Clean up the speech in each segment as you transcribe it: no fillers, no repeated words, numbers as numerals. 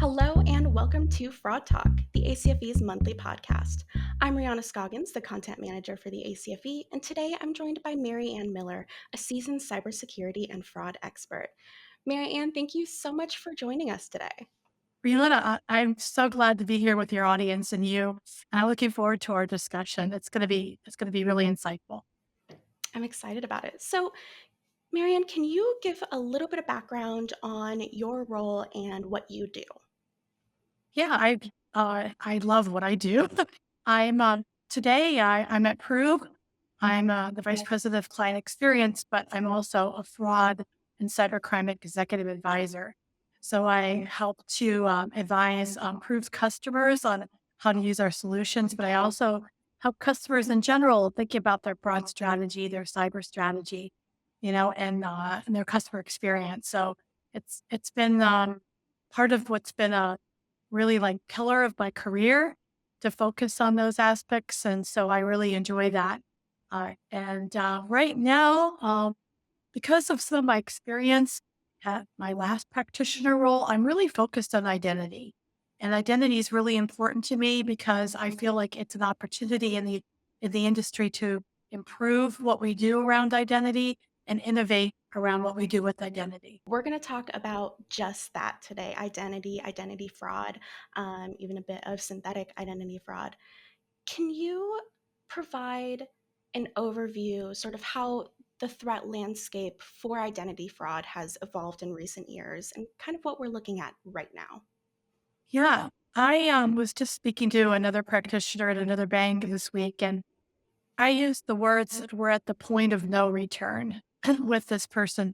Hello and welcome to Fraud Talk, the ACFE's monthly podcast. I'm Rihonna Scoggins, the content manager for the ACFE, and today I'm joined by Mary Ann Miller, a seasoned cybersecurity and fraud expert. Mary Ann, thank you so much for joining us today. Rihonna, I'm so glad to be here with your audience and you. I'm looking forward to our discussion. It's gonna be really insightful. I'm excited about it. So, Mary Ann, can you give a little bit of background on your role and what you do? Yeah, I love what I do. I'm today I'm at Prue. I'm the vice president of client experience, but I'm also a fraud and cybercrime executive advisor. So I help to advise Prove's customers on how to use our solutions, but I also help customers in general think about their fraud strategy, their cyber strategy, and their customer experience. So it's been part of what's been a really like pillar of my career to focus on those aspects. And so I really enjoy that. And right now, because of some of my experience at my last practitioner role, I'm really focused on identity. And identity is really important to me because I feel like it's an opportunity in the industry to improve what we do around identity and innovate around what we do with identity. We're going to talk about just that today: identity fraud, even a bit of synthetic identity fraud. Can you provide an overview, sort of how the threat landscape for identity fraud has evolved in recent years and kind of what we're looking at right now? Yeah. I was just speaking to another practitioner at another bank this week, and I used the words that we're at the point of no return with this person.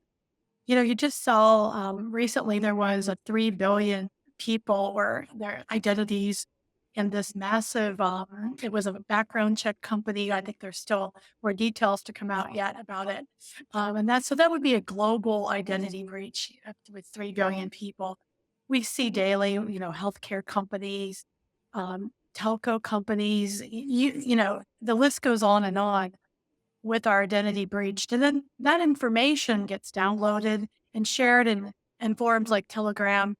You just saw recently there was a 3 billion people where their identities in this massive, it was a background check company. I think there's still more details to come out yet about it. So that would be a global identity breach with 3 billion people. We see daily, healthcare companies, telco companies, the list goes on with our identity breached. And then that information gets downloaded and shared in forums like Telegram.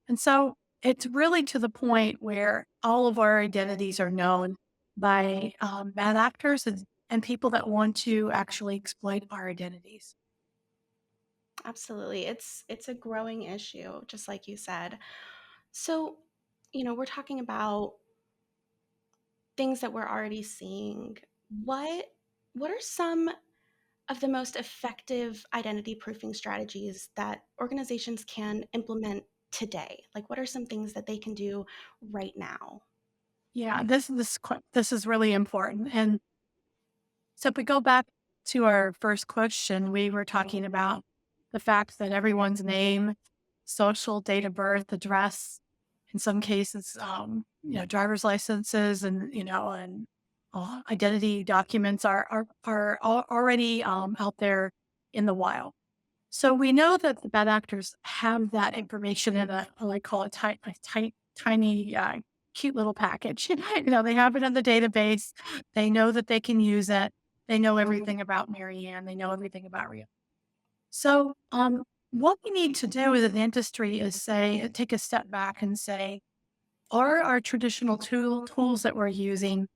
And so it's really to the point where all of our identities are known by bad actors and people that want to actually exploit our identities. Absolutely. It's a growing issue, just like you said. So, we're talking about things that we're already seeing. What are some of the most effective identity proofing strategies that organizations can implement today? Like, what are some things that they can do right now? Yeah, this is really important. And so if we go back to our first question, we were talking about the fact that everyone's name, social, date of birth, address, in some cases, driver's licenses and identity documents are already out there in the wild. So we know that the bad actors have that information in I call it tiny, cute little package. They have it in the database. They know that they can use it. They know everything about Marianne. They know everything about Rio. So, what we need to do as an industry is take a step back and say, are our traditional tools that we're using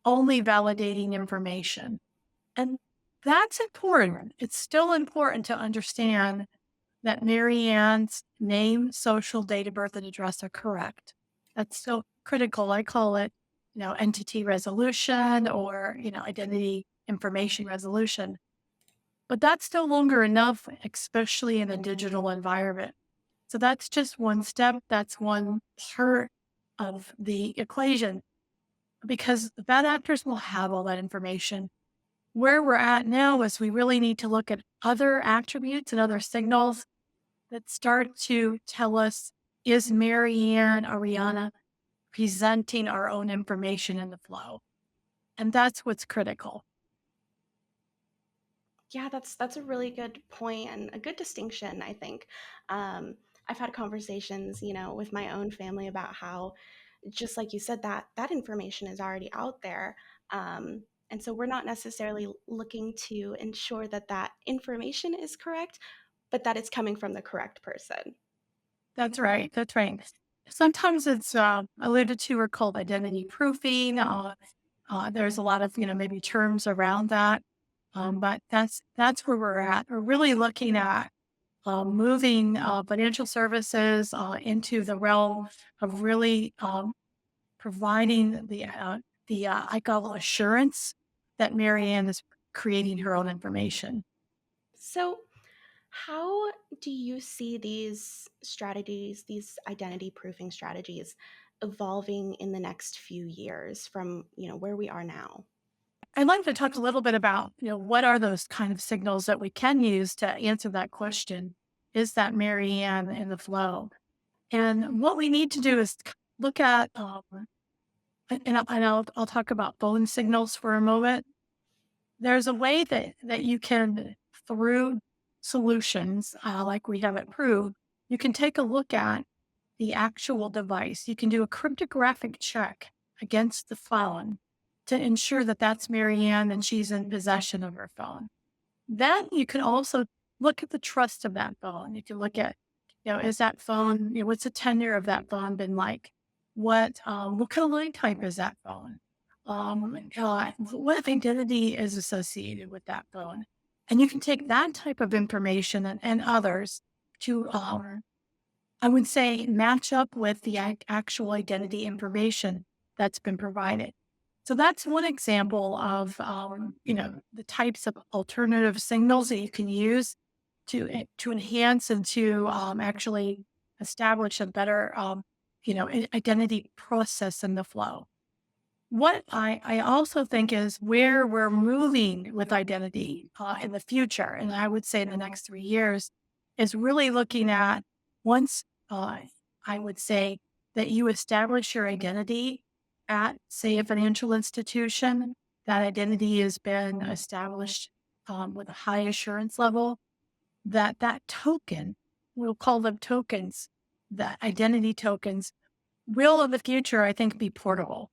only validating information? And that's important. It's still important to understand that Marianne's name, social, date of birth, and address are correct. That's so critical. I call it, entity resolution or, identity information resolution. But that's no longer enough, especially in a digital environment. So that's just one step. That's one part of the equation because the bad actors will have all that information. Where we're at now is we really need to look at other attributes and other signals that start to tell us, is Marianne Ariana presenting our own information in the flow? And that's what's critical. Yeah, that's a really good point and a good distinction, I think. I've had conversations, with my own family about how, just like you said, that information is already out there. And so we're not necessarily looking to ensure that that information is correct, but that it's coming from the correct person. That's right. That's right. Sometimes it's alluded to or called identity proofing. There's a lot of maybe terms around that, but that's where we're at. We're really looking at moving financial services into the realm of really providing the I call assurance that Marianne is creating her own information. So, how do you see these strategies, these identity proofing strategies, evolving in the next few years from where we are now? I'd like to talk a little bit about, what are those kind of signals that we can use to answer that question? Is that Marianne in the flow? And what we need to do is look at, I'll talk about phone signals for a moment. There's a way that you can, through solutions like we have at Prove, you can take a look at the actual device. You can do a cryptographic check against the phone to ensure that that's Marianne and she's in possession of her phone. Then you can also look at the trust of that phone. You can look at, is that phone, what's the tenure of that phone been like? What kind of line type is that phone? What identity is associated with that phone? And you can take that type of information and others to, I would say, match up with the actual identity information that's been provided. So that's one example of, the types of alternative signals that you can use to enhance and to actually establish a better, identity process in the flow. What I also think is where we're moving with identity in the future, and I would say in the next 3 years, is really looking at once I would say that you establish your identity at, say, a financial institution, that identity has been established with a high assurance level, that token, we'll call them tokens, that identity tokens will in the future, I think, be portable.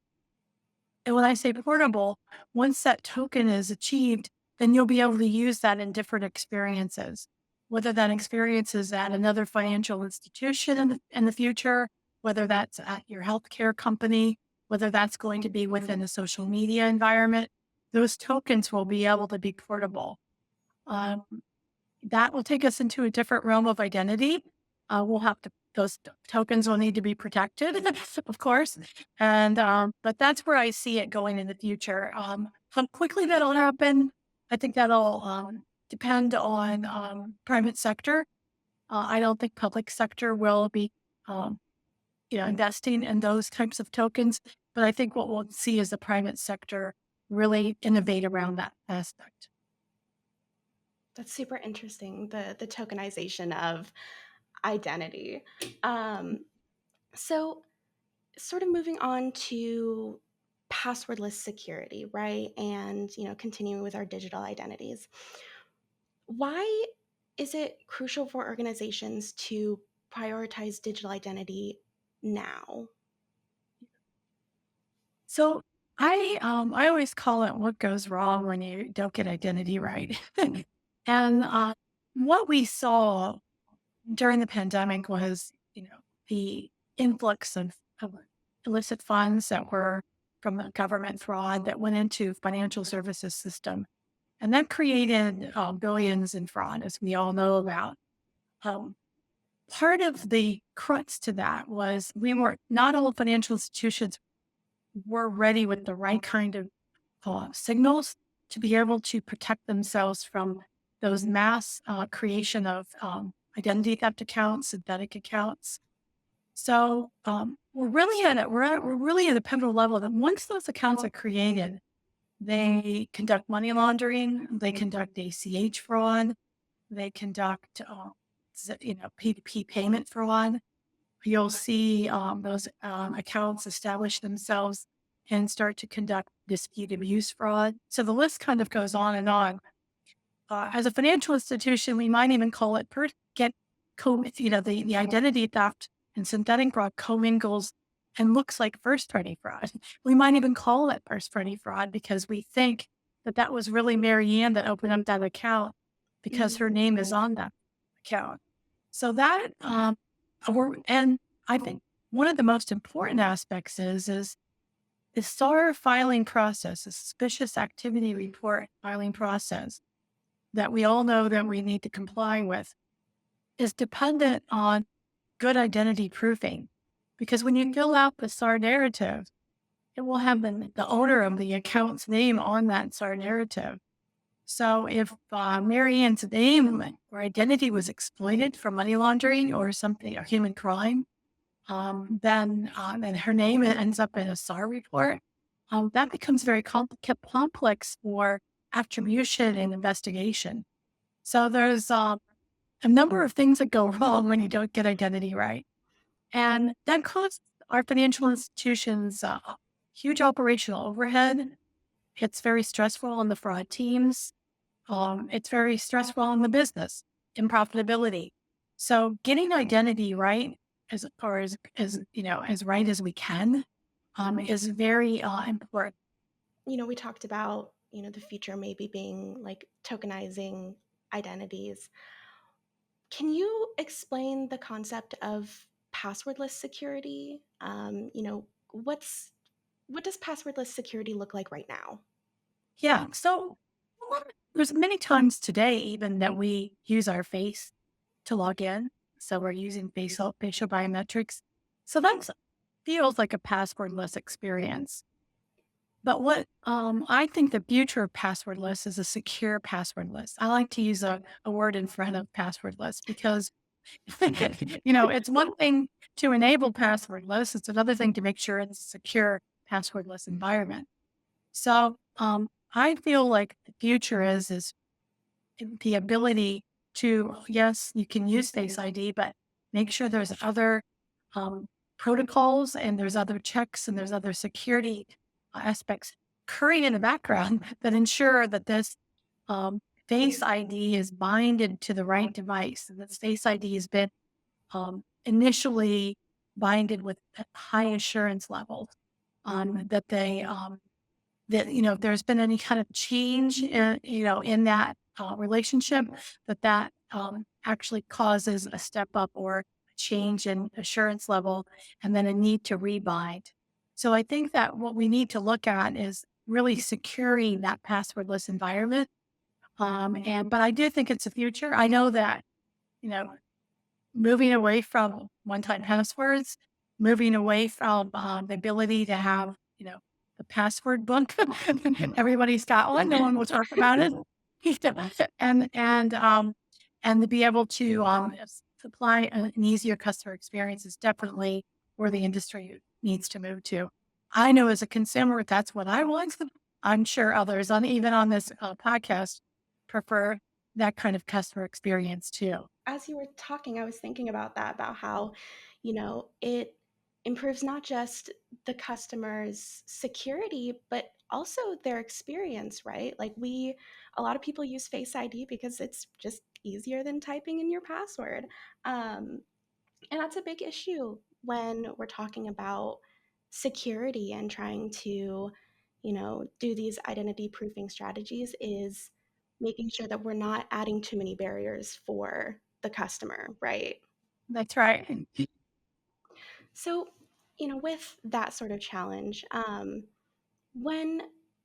And when I say portable, once that token is achieved, then you'll be able to use that in different experiences, whether that experience is at another financial institution in the future, whether that's at your healthcare company, whether that's going to be within a social media environment, those tokens will be able to be portable. Um, that will take us into a different realm of identity. We'll have to those tokens will need to be protected, of course. And but that's where I see it going in the future. How quickly that'll happen, I think that'll depend on private sector. I don't think public sector will be, um, investing in those types of tokens. But I think what we'll see is the private sector really innovate around that aspect. That's super interesting, the tokenization of identity. Um, so, sort of moving on to passwordless security, right? And continuing with our digital identities. Why is it crucial for organizations to prioritize digital identity now? So I always call it what goes wrong when you don't get identity right. And what we saw during the pandemic was, the influx of illicit funds that were from the government fraud that went into financial services system. And that created billions in fraud, as we all know about. Um, Part of the crux to that was not all financial institutions were ready with the right kind of signals to be able to protect themselves from those mass creation of identity theft accounts, synthetic accounts. So we're really at a pivotal level that once those accounts are created, they conduct money laundering, they conduct ACH fraud, they conduct P2P payment fraud. You'll see those accounts establish themselves and start to conduct dispute abuse fraud. So the list kind of goes on and on. As a financial institution, we might even call it the identity theft and synthetic fraud commingles and looks like first party fraud. We might even call it first party fraud because we think that was really Marianne that opened up that account because her Mhm. name is on that account. So that, and I think one of the most important aspects is the SAR filing process, the suspicious activity report filing process that we all know that we need to comply with, is dependent on good identity proofing. Because when you fill out the SAR narrative, it will have the owner of the account's name on that SAR narrative. So if Mary Ann's name or identity was exploited for money laundering or something, or human crime, then and her name ends up in a SAR report, that becomes very complex for attribution and investigation. So there's a number of things that go wrong when you don't get identity right. And that costs our financial institutions huge operational overhead. It's very stressful on the fraud teams. It's very stressful on the business and profitability. So getting identity right as right as we can is very important. We talked about, the future maybe being like tokenizing identities. Can you explain the concept of passwordless security? What does passwordless security look like right now? Yeah. So there's many times today even that we use our face to log in. So we're using facial biometrics. So that feels like a passwordless experience. But what I think the future of passwordless is a secure passwordless. I like to use a word in front of passwordless because it's one thing to enable passwordless. It's another thing to make sure it's a secure passwordless environment. So I feel like the future is the ability to, yes, you can use Face ID, but make sure there's other protocols and there's other checks and there's other security aspects occurring in the background that ensure that this Face ID is binded to the right device and that Face ID has been initially binded with high assurance levels, that they if there's been any kind of change in that relationship, that actually causes a step up or a change in assurance level and then a need to rebind. So I think that what we need to look at is really securing that passwordless environment. But I do think it's the future. I know that, you know, moving away from one-time passwords, moving away from the ability to have, the password book. Everybody's got one. No one will talk about it. And to be able to supply an easier customer experience is definitely where the industry needs to move to. I know as a consumer, that's what I want. I'm sure others even on this podcast prefer that kind of customer experience too. As you were talking, I was thinking about that, about how, it improves not just the customer's security, but also their experience, right? Like a lot of people use Face ID because it's just easier than typing in your password. And that's a big issue when we're talking about security and trying to, do these identity proofing strategies is making sure that we're not adding too many barriers for the customer, right? That's right. So, with that sort of challenge, when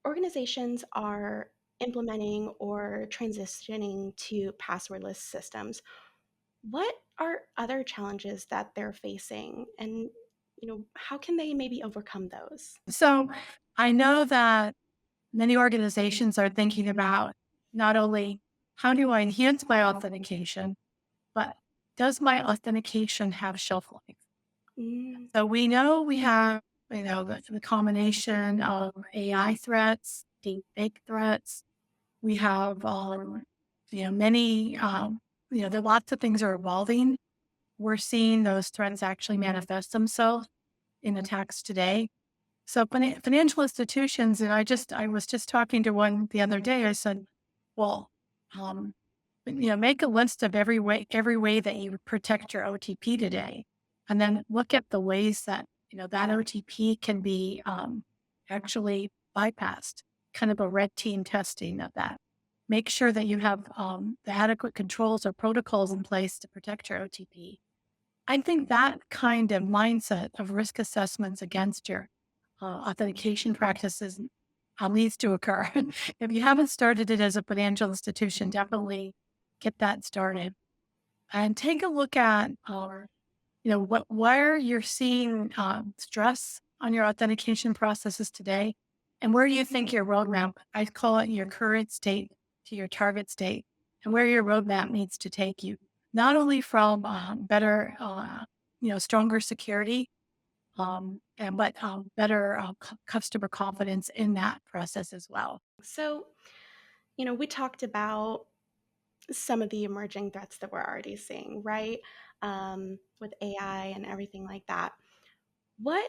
organizations are implementing or transitioning to passwordless systems, what are other challenges that they're facing? And, how can they maybe overcome those? So I know that many organizations are thinking about not only how do I enhance my authentication, but does my authentication have shelf life? Mm, So we know we have, the combination of AI threats, deep fake threats. We have, many, there lots of things are evolving. We're seeing those threats actually manifest themselves in attacks today. So financial institutions, and I was just talking to one the other day. I said, well, um, make a list of every way that you protect your OTP today, and then look at the ways that that OTP can be actually bypassed. Kind of a red team testing of that. Make sure that you have the adequate controls or protocols in place to protect your OTP. I think that kind of mindset of risk assessments against your authentication practices needs to occur. If you haven't started it as a financial institution, definitely get that started and take a look at, where you're seeing stress on your authentication processes today, and where you think your roadmap. I call it your current state to your target state, and where your roadmap needs to take you. Not only from better, stronger security, but better customer confidence in that process as well. So, we talked about some of the emerging threats that we're already seeing, right? With AI and everything like that. What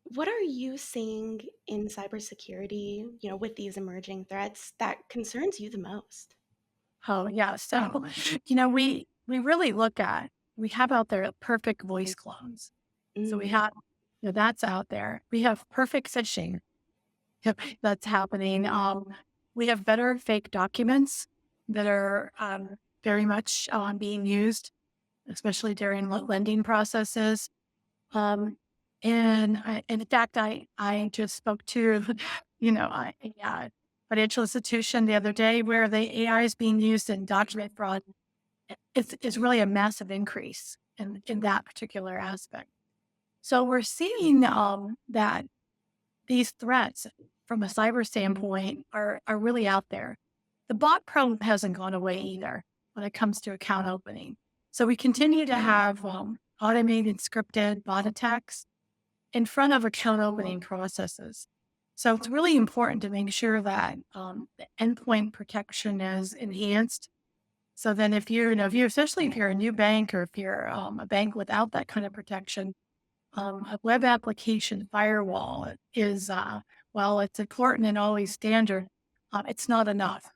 what are you seeing in cybersecurity, with these emerging threats that concerns you the most? Oh yeah. So, we really look at we have out there perfect voice clones. So we Mm, have that's out there. We have perfect phishing. Yep, that's happening. We have better fake documents that are very much being used, especially during lending processes. Um, and in fact, I just spoke to, a financial institution the other day where the AI is being used in document fraud. It's really a massive increase in that particular aspect. So we're seeing that these threats from a cyber standpoint are really out there. The bot problem hasn't gone away either when it comes to account opening. So we continue to have automated scripted bot attacks in front of account opening processes. So it's really important to make sure that the endpoint protection is enhanced. So then, especially if you're a new bank or if you're a bank without that kind of protection, a web application firewall is, while it's important and always standard, it's not enough.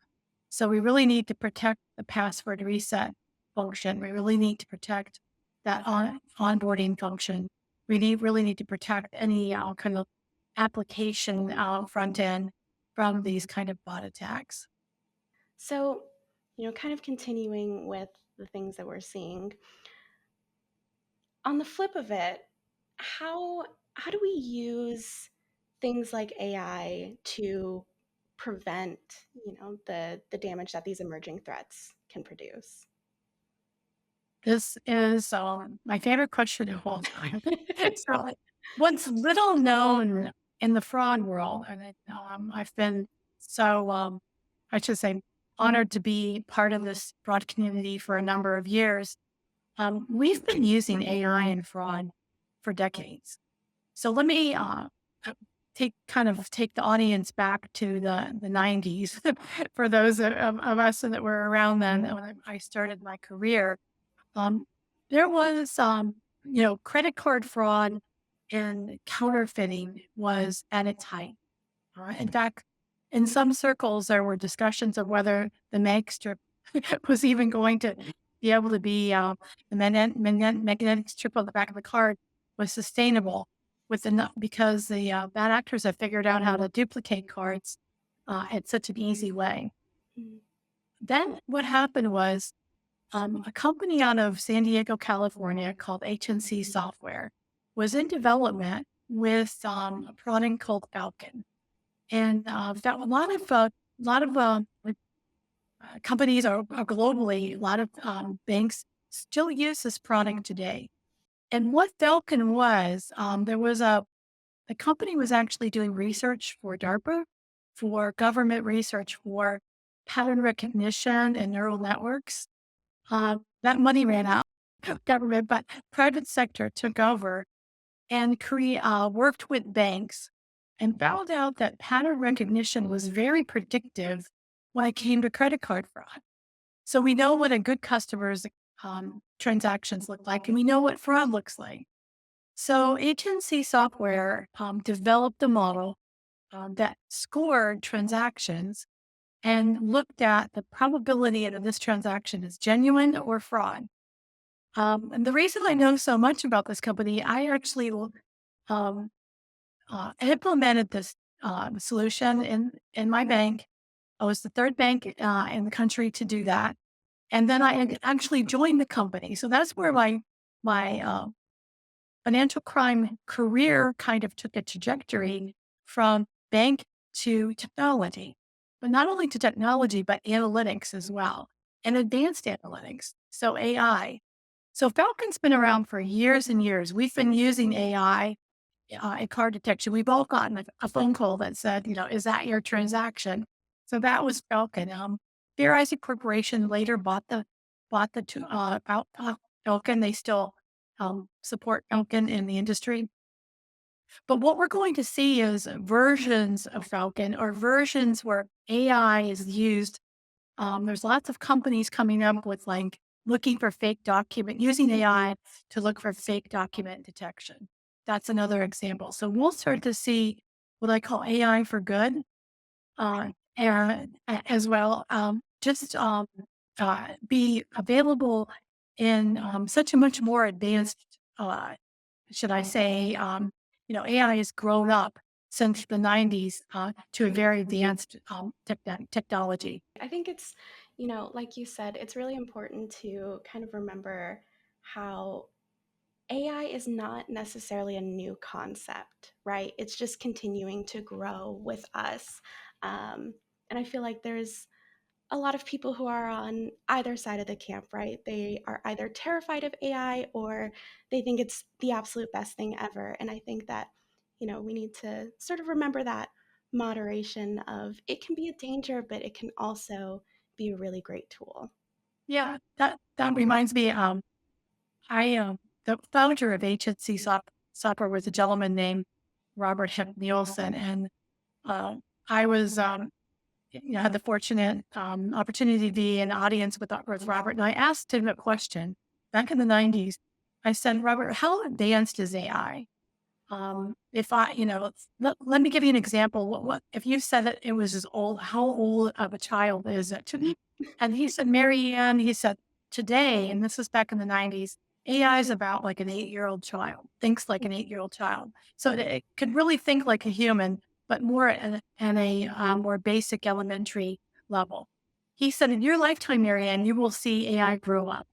So we really need to protect the password reset function. We really need to protect that onboarding function. Really need to protect any kind of application front end from these kind of bot attacks. so, kind of continuing with the things that we're seeing, on the flip of it, how do we use things like AI to prevent, the damage that these emerging threats can produce? This is my favorite question of all time. So, what's little known in the fraud world, and I've been so, I should say, honored to be part of this fraud community for a number of years. We've been using AI in fraud for decades. So let me take the audience back to the 90s for those of us that were around then when I started my career. um, there was, credit card fraud and counterfeiting was at its height. In fact, in some circles, there were discussions of whether the mag strip was even going to be able to be, magnetic strip on the back of the card was sustainable with enough because the bad actors have figured out how to duplicate cards at such an easy way. Mm, Then what happened was a company out of San Diego, California called HNC Software was in development with a product called Falcon. And that a lot of companies are globally, a lot of banks still use this product today. And what Falcon was, the company was actually doing research for DARPA, for government research for pattern recognition and neural networks. That money ran out, government, but private sector took over and worked with banks and found out that pattern recognition was very predictive when it came to credit card fraud. So we know what a good customer's transactions look like, and we know what fraud looks like. So agency software developed a model that scored transactions and looked at the probability that this transaction is genuine or fraud. And the reason I know so much about this company, I actually um, implemented this solution in my bank. I was the third bank in the country to do that, and then I had actually joined the company. So that's where my my financial crime career kind of took a trajectory from bank to technology, but not only to technology, but analytics as well, and advanced analytics. So AI. So Falcon's been around for years and years. We've been using AI in card detection. We've all gotten a phone call that said, is that your transaction? So that was Falcon. Fair Isaac Corporation later Falcon. They still support Falcon in the industry. But what we're going to see is versions of Falcon or versions where AI is used. There's lots of companies coming up with like looking for fake document, using AI to look for fake document detection. That's another example. So we'll start to see what I call AI for good, as well. Be available in such a much more advanced, should I say, AI has grown up since the 90s to a very advanced technology. I think it's, like you said, it's really important to kind of remember how AI is not necessarily a new concept, right? It's just continuing to grow with us. And I feel like there's a lot of people who are on either side of the camp, right? They are either terrified of AI or they think it's the absolute best thing ever. And I think that, we need to sort of remember that moderation of it can be a danger, but it can also be a really great tool. Yeah, that reminds me. I The founder of HNC Software was a gentleman named Robert Hemp Nielsen, and uh, I was had the fortunate opportunity to be in audience with Robert, and I asked him a question back in the 90s. I said, Robert, how advanced is AI? If I, let me give you an example. What if you said that it was as old? How old of a child is it? And he said, Mary Ann, he said, today, and this is back in the 90s, AI is about like an 8-year-old child, thinks like an 8-year-old child. So it could really think like a human, but more at a more basic elementary level. He said, in your lifetime, Mary Ann, you will see AI grow up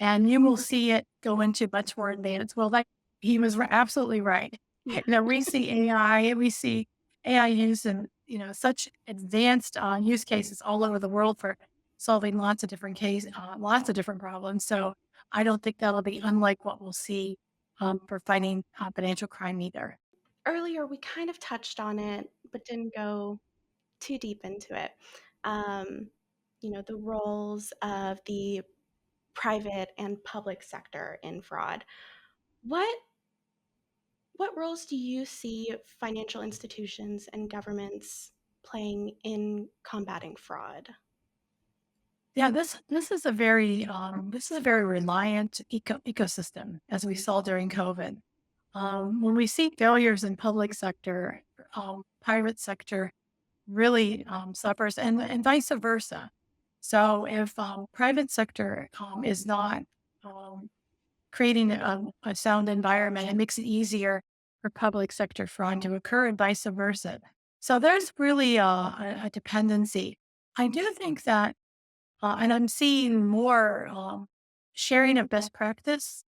and you will see it go into much more advanced. Well, he was absolutely right. Yeah. We see AI, we see AI used in such advanced use cases all over the world for solving lots of different cases, lots of different problems. So I don't think that'll be unlike what we'll see for fighting financial crime either. Earlier, we kind of touched on it, but didn't go too deep into it. Um, the roles of the private and public sector in fraud. What what roles do you see financial institutions and governments playing in combating fraud? Yeah, this is a very reliant ecosystem as we saw during COVID. When we see failures in public sector, private sector really suffers, and vice versa. So if private sector is not um, creating a sound environment, it makes it easier for public sector fraud to occur, and vice versa. So there's really a dependency. I do think that and I'm seeing more sharing of best practice.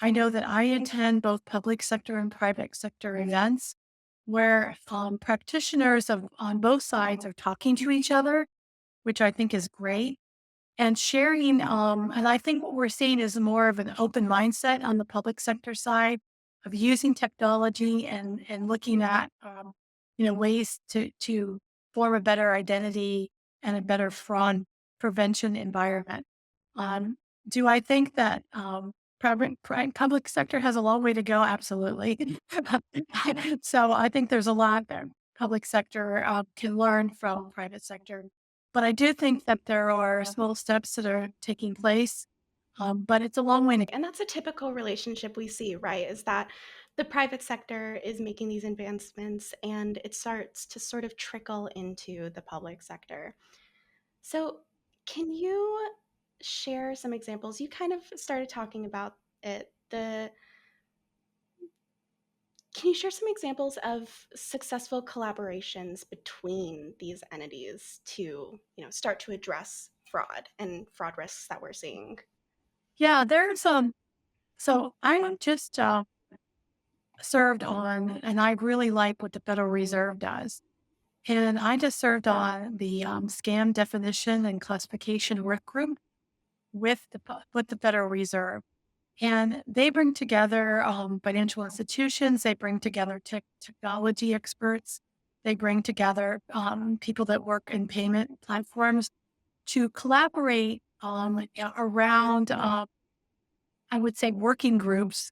I know that I attend both public sector and private sector events where practitioners on both sides are talking to each other, which I think is great, and sharing. And I think what we're seeing is more of an open mindset on the public sector side of using technology and looking at ways to form a better identity and a better fraud prevention environment. Um, do I think that public sector has a long way to go? Absolutely. So I think there's a lot that public sector can learn from private sector, but I do think that there are small steps that are taking place, but it's a long way to And that's a typical relationship we see, right? Is that the private sector is making these advancements and it starts to sort of trickle into the public sector. So, can you share some examples? You kind of started talking about it. The Can you share some examples of successful collaborations between these entities to, start to address fraud and fraud risks that we're seeing? Yeah, there's So I just served on, and I really like what the Federal Reserve does. And I just served on the scam definition and classification work group with the Federal Reserve. And they bring together financial institutions, they bring together technology experts, they bring together people that work in payment platforms to collaborate around, I would say, working groups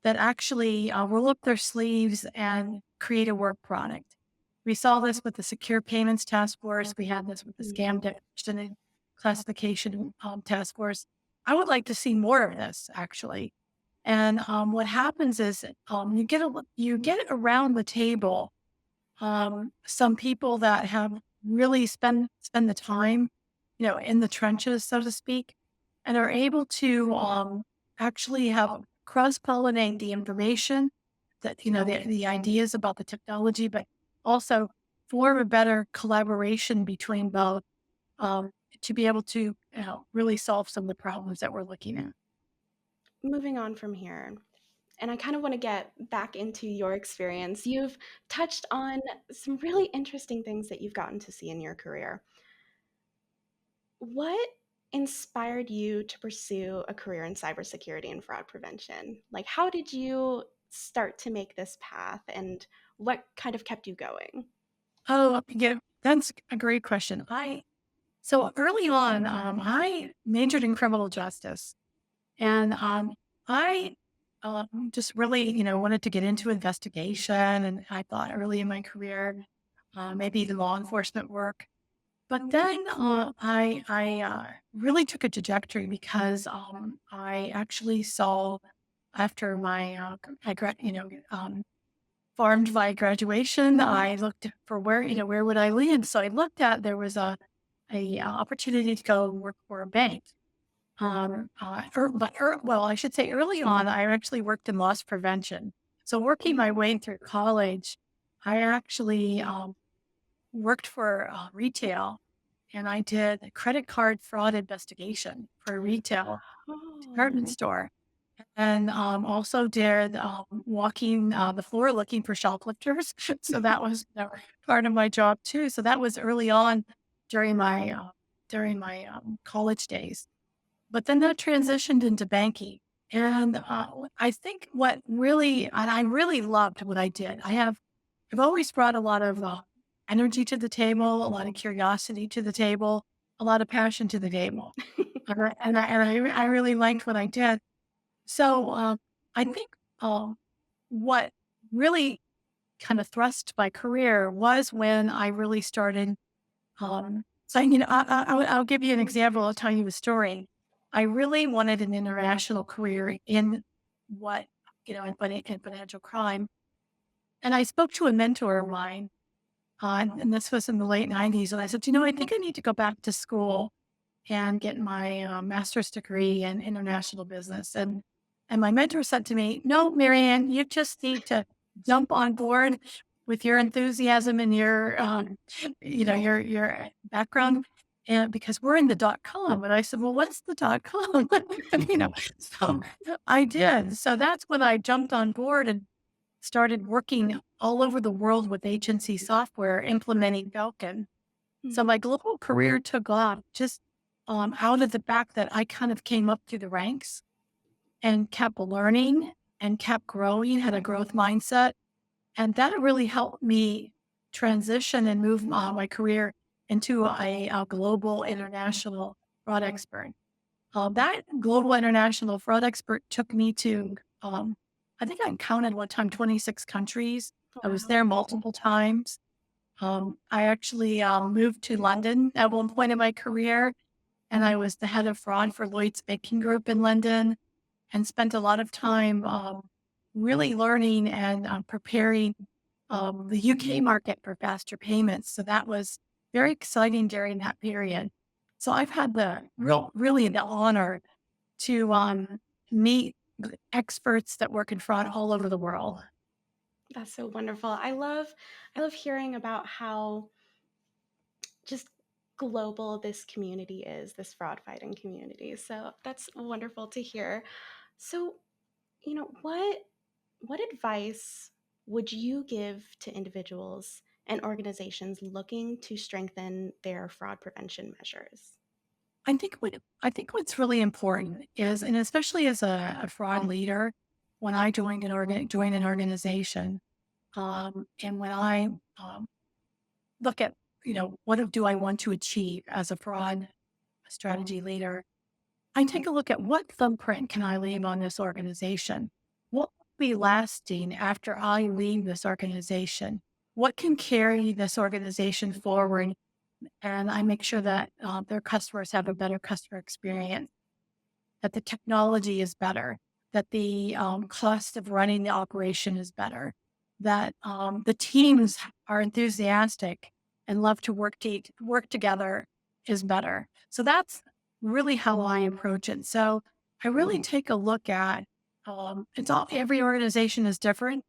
that actually roll up their sleeves and create a work product. We saw this with the Secure Payments Task Force. We had this with the Mm. Scam Detection and Classification Task Force. I would like to see more of this, actually. And what happens is you get around the table some people that have really spend the time, in the trenches, so to speak, and are able to actually have cross pollinate the information that the ideas about the technology, but also form a better collaboration between both um, to be able to really solve some of the problems that we're looking at. Moving on from here, and I kind of want to get back into your experience. You've touched on some really interesting things that you've gotten to see in your career. What inspired you to pursue a career in cybersecurity and fraud prevention? Like, how did you start to make this path, and what kind of kept you going? Oh, yeah, that's a great question. I So early on, I majored in criminal justice, and I just really, wanted to get into investigation. And I thought early in my career, maybe the law enforcement work. But then I really took a trajectory because I actually saw after my farmed by graduation, I looked for where would I land. So I looked at there was a opportunity to go work for a bank. Well, I should say early on, I actually worked in loss prevention. So working my way through college, I actually worked for retail, and I did a credit card fraud investigation for a retail department Oh. store. And also did walking the floor looking for shoplifters. So that was part of my job too. So that was early on during my college days. But then that transitioned into banking. And I think I really loved what I did. I've always brought a lot of energy to the table, a lot of curiosity to the table, a lot of passion to the table. And I really liked what I did. So I think what really kind of thrust my career was when I really started. So I'll give you an example. I'll tell you a story. I really wanted an international career in what in financial crime, and I spoke to a mentor of mine, and this was in the late '90s, and I said, I think I need to go back to school and get my master's degree in international business. And my mentor said to me, "No, Marianne, you just need to jump on board with your enthusiasm and your your background." And because we're in the dot com, and I said, "Well, what's the dot com?" So I did. So that's when I jumped on board and started working all over the world with agency software, implementing Falcon. So Mhm. my global career took off just out of the fact that I kind of came up through the ranks and kept learning and kept growing, had a growth mindset. And that really helped me transition and move my career into a global international fraud expert. That global international fraud expert took me to, I think I counted one time 26 countries. I was Wow. there multiple times. I actually moved to London at one point in my career, and I was the head of fraud for Lloyd's Banking Group in London, and spent a lot of time really learning and preparing the UK market for faster payments. So that was very exciting during that period. So I've had really the honor to meet experts that work in fraud all over the world. That's so wonderful. I love hearing about how just global this community is, this fraud fighting community. So that's wonderful to hear. So what advice would you give to individuals and organizations looking to strengthen their fraud prevention measures? I think what's really important is, and especially as a fraud leader, when I joined an organization, and when I look at what do I want to achieve as a fraud strategy leader, I take a look at what thumbprint can I leave on this organization? What will be lasting after I leave this organization? What can carry this organization forward? And I make sure that their customers have a better customer experience, that the technology is better, that the cost of running the operation is better, that the teams are enthusiastic and love to work together is better. So that's really how I approach it. So I really take a look at it's all every organization is different.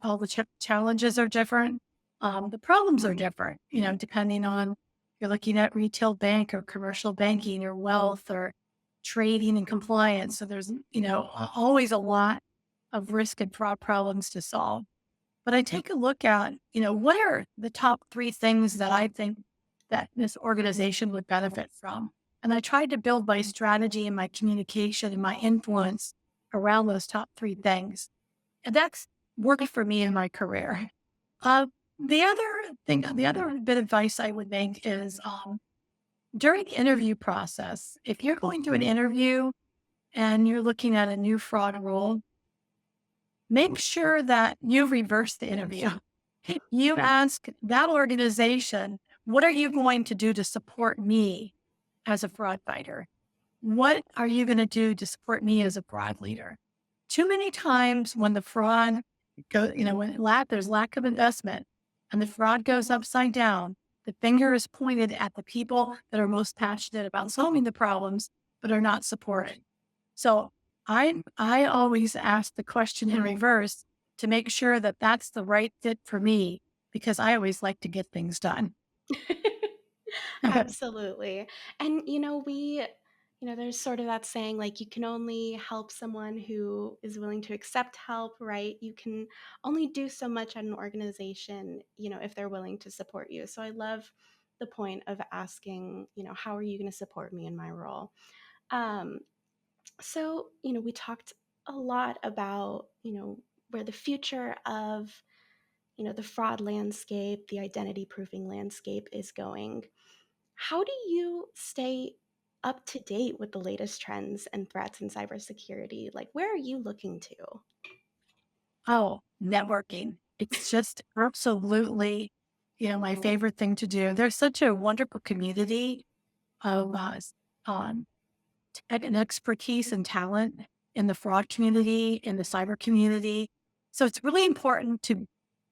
All the challenges are different. The problems are different, depending on if you're looking at retail bank or commercial banking or wealth or trading and compliance. So there's, always a lot of risk and fraud problems to solve. But I take a look at, what are the top three things that I think that this organization would benefit from? And I tried to build my strategy and my communication and my influence around those top three things. And that's worked for me in my career. Uh, the other bit of advice I would make is during the interview process, if you're going to an interview and you're looking at a new fraud rule, make sure that you reverse the interview. You ask that organization, what are you going to do to support me as a fraud fighter? What are you going to do to support me as a fraud leader? Too many times when the fraud there's lack of investment and the fraud goes upside down, the finger is pointed at the people that are most passionate about solving the problems, but are not supported. So I always ask the question in reverse to make sure that that's the right fit for me, because I always like to get things done. Absolutely. And there's sort of that saying like you can only help someone who is willing to accept help, right? You can only do so much at an organization, if they're willing to support you. So I love the point of asking, how are you going to support me in my role? Um, so we talked a lot about, where the future of, the fraud landscape, the identity proofing landscape is going. How do you stay up to date with the latest trends and threats in cybersecurity? Like, where are you looking to? Oh, networking. It's just absolutely, my favorite thing to do. There's such a wonderful community of um, and expertise and talent in the fraud community, in the cyber community. So it's really important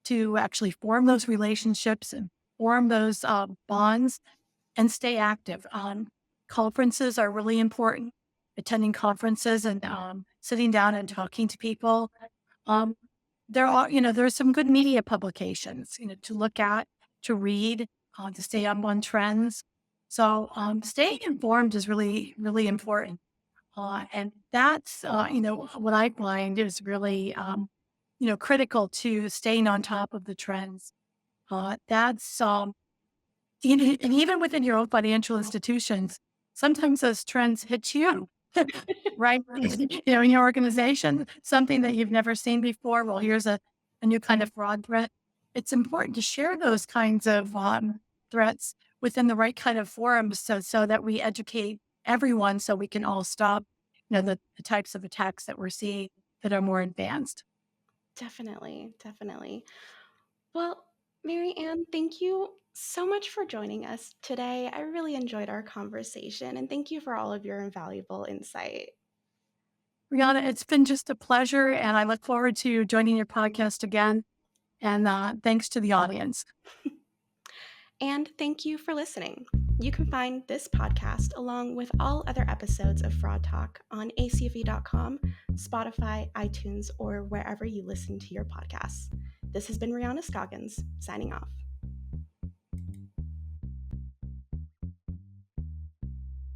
to actually form those relationships and form those bonds and stay active. Conferences are really important. Attending conferences and sitting down and talking to people. Um, there's some good media publications, to look at, to read, to stay up on trends. So staying informed is really, really important. And that's, what I find is really, critical to staying on top of the trends. That's, and even within your own financial institutions, sometimes those trends hit you, right? In your organization, something that you've never seen before. Well, here's a new kind of fraud threat. It's important to share those kinds of threats within the right kind of forums so that we educate everyone so we can all stop, the types of attacks that we're seeing that are more advanced. Definitely, definitely. Well, Mary Ann, thank you so much for joining us today. I really enjoyed our conversation, and thank you for all of your invaluable insight. Rihanna, it's been just a pleasure, and I look forward to joining your podcast again. And thanks to the audience. And thank you for listening. You can find this podcast along with all other episodes of Fraud Talk on acfe.com, Spotify, iTunes, or wherever you listen to your podcasts. This has been Rihonna Scoggins, signing off.